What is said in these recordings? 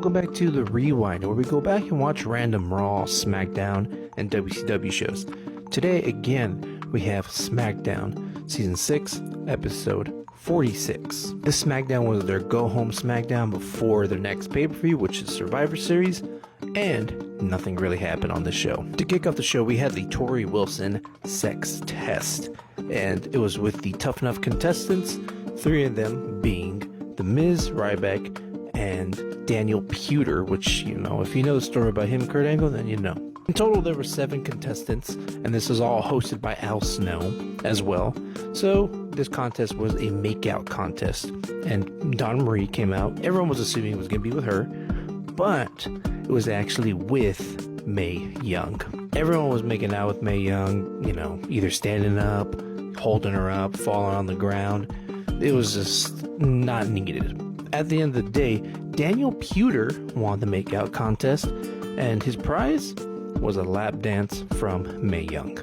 Welcome back to The Rewind, where we go back and watch random Raw, SmackDown, and WCW shows. Today, again, we have SmackDown, Season 6, Episode 46. This SmackDown was their go-home SmackDown before their next pay-per-view, which is Survivor Series, and nothing really happened on the show. To kick off the show, we had the Tori Wilson sex test, and it was with the Tough Enough contestants, three of them being The Miz, Ryback, and Daniel Puder, which, you know, if you know the story about him, Kurt Angle, then you know. In total, there were 7 contestants, and this was all hosted by Al Snow as well. So, this contest was a makeout contest, and Donna Marie came out. Everyone was assuming it was going to be with her, but it was actually with Mae Young. Everyone was making out with Mae Young, you know, either standing up, holding her up, falling on the ground. It was just not needed. At the end of the day, Daniel Puder won the makeout contest, and his prize was a lap dance from Mae Young.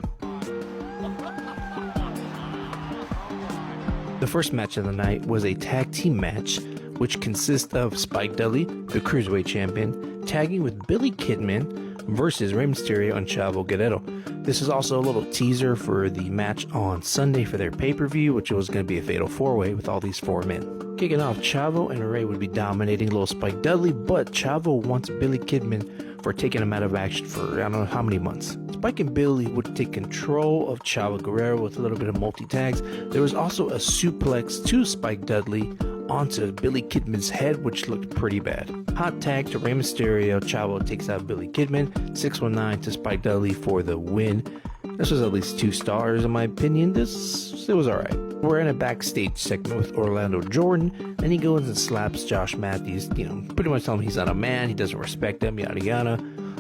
The first match of the night was a tag team match, which consists of Spike Dudley, the Cruiserweight Champion, tagging with Billy Kidman versus Rey Mysterio and Chavo Guerrero. This is also a little teaser for the match on Sunday for their pay-per-view, which was going to be a fatal 4-way with all these 4 men. Kicking off, Chavo and Rey would be dominating little Spike Dudley, but Chavo wants Billy Kidman for taking him out of action for I don't know how many months. Spike and Billy would take control of Chavo Guerrero with a little bit of multi-tags. There was also a suplex to Spike Dudley onto Billy Kidman's head, which looked pretty bad. Hot tag to Rey Mysterio. Chavo takes out Billy Kidman. 619 to Spike Dudley for the win. This was at least 2 stars in my opinion. It was alright. We're in a backstage segment with Orlando Jordan, and he goes and slaps Josh Matthews, you know, pretty much telling him he's not a man, he doesn't respect him, yada yada.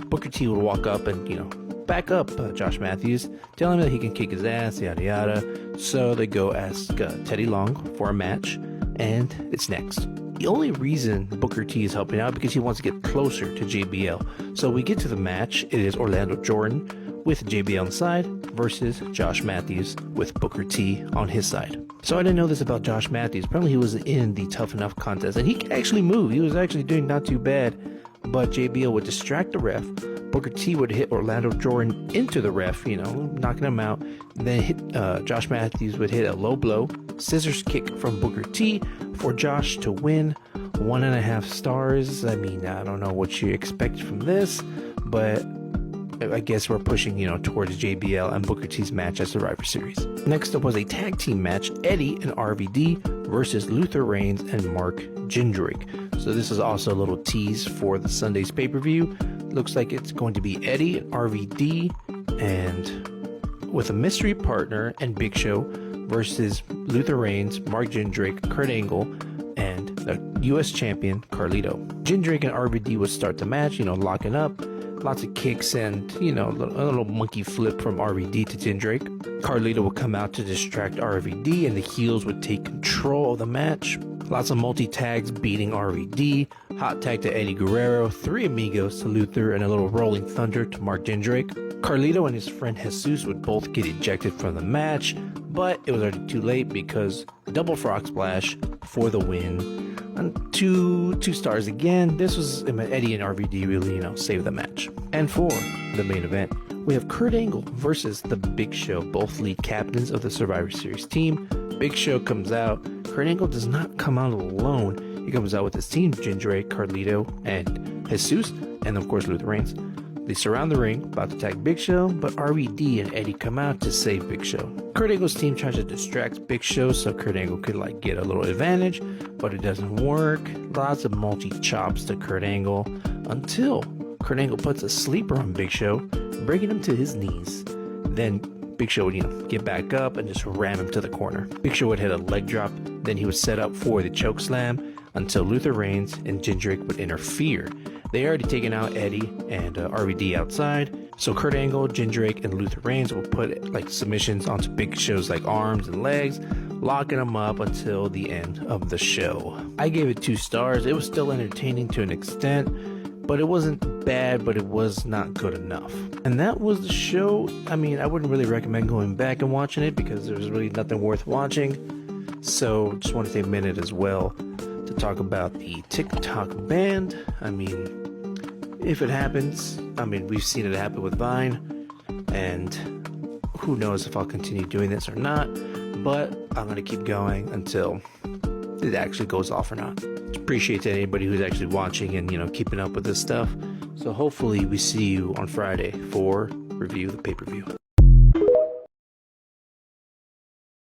Booker T would walk up and, you know, back up Josh Matthews, tell him that he can kick his ass, yada yada. So they go ask Teddy Long for a match, and it's next. The only reason Booker T is helping out because he wants to get closer to JBL. So we get to the match. It is Orlando Jordan with JBL on the side versus Josh Matthews with Booker T on his side. So I didn't know this about Josh Matthews. Apparently he was in the Tough Enough contest, and he could actually move. He was actually doing not too bad, but JBL would distract the ref. Booker T would hit Orlando Jordan into the ref, you know, knocking him out. Then Josh Matthews would hit a low blow, scissors kick from Booker T for Josh to win. 1.5 stars. I mean, I don't know what you expect from this, but I guess we're pushing, you know, towards JBL and Booker T's match at Survivor Series. Next up was a tag team match, Eddie and RVD versus Luther Reigns and Mark Jindrak. So this is also a little tease for the Sunday's pay-per-view. Looks like it's going to be Eddie and RVD, and with a mystery partner and Big Show versus Luther Reigns, Mark Jindrak, Kurt Angle, and the US champion Carlito. Jindrak and RVD would start the match, you know, locking up. Lots of kicks and, you know, a little monkey flip from RVD to Jindrak. Carlito would come out to distract RVD, and the heels would take control of the match. Lots of multi-tags beating RVD. Hot tag to Eddie Guerrero. 3 amigos to Luther, and a little rolling thunder to Mark Jindrak. Carlito and his friend Jesus would both get ejected from the match, but it was already too late because double frog splash for the win. And two stars again. This was Eddie and RVD really, you know, saved the match. And for the main event, we have Kurt Angle versus the Big Show, both lead captains of the Survivor Series team. Big Show comes out. Kurt Angle does not come out alone. He comes out with his team, Jindrak, Carlito, and Jesus, and of course Luther Reigns. They surround the ring, about to tag Big Show, but RVD and Eddie come out to save Big Show. Kurt Angle's team tries to distract Big Show so Kurt Angle could like get a little advantage, but it doesn't work. Lots of multi-chops to Kurt Angle until Kurt Angle puts a sleeper on Big Show, bringing him to his knees. Then Big Show would, you know, get back up and just ram him to the corner. Big Show would hit a leg drop, then he was set up for the choke slam until Luther Reigns and Jindrak would interfere. They already taken out Eddie and RVD outside, so Kurt Angle, Jindrak, and Luther Reigns will put like submissions onto Big Show's like arms and legs, locking him up until the end of the show. I gave it 2 stars. It was still entertaining to an extent, but it wasn't bad, but it was not good enough. And that was the show. I mean, I wouldn't really recommend going back and watching it because there's really nothing worth watching. So just want to take a minute as well to talk about the TikTok ban. I mean, if it happens, I mean, we've seen it happen with Vine, and who knows if I'll continue doing this or not, but I'm going to keep going until it actually goes off or not. Appreciate anybody who's actually watching and, you know, keeping up with this stuff. So hopefully we see you on Friday for review the pay-per-view.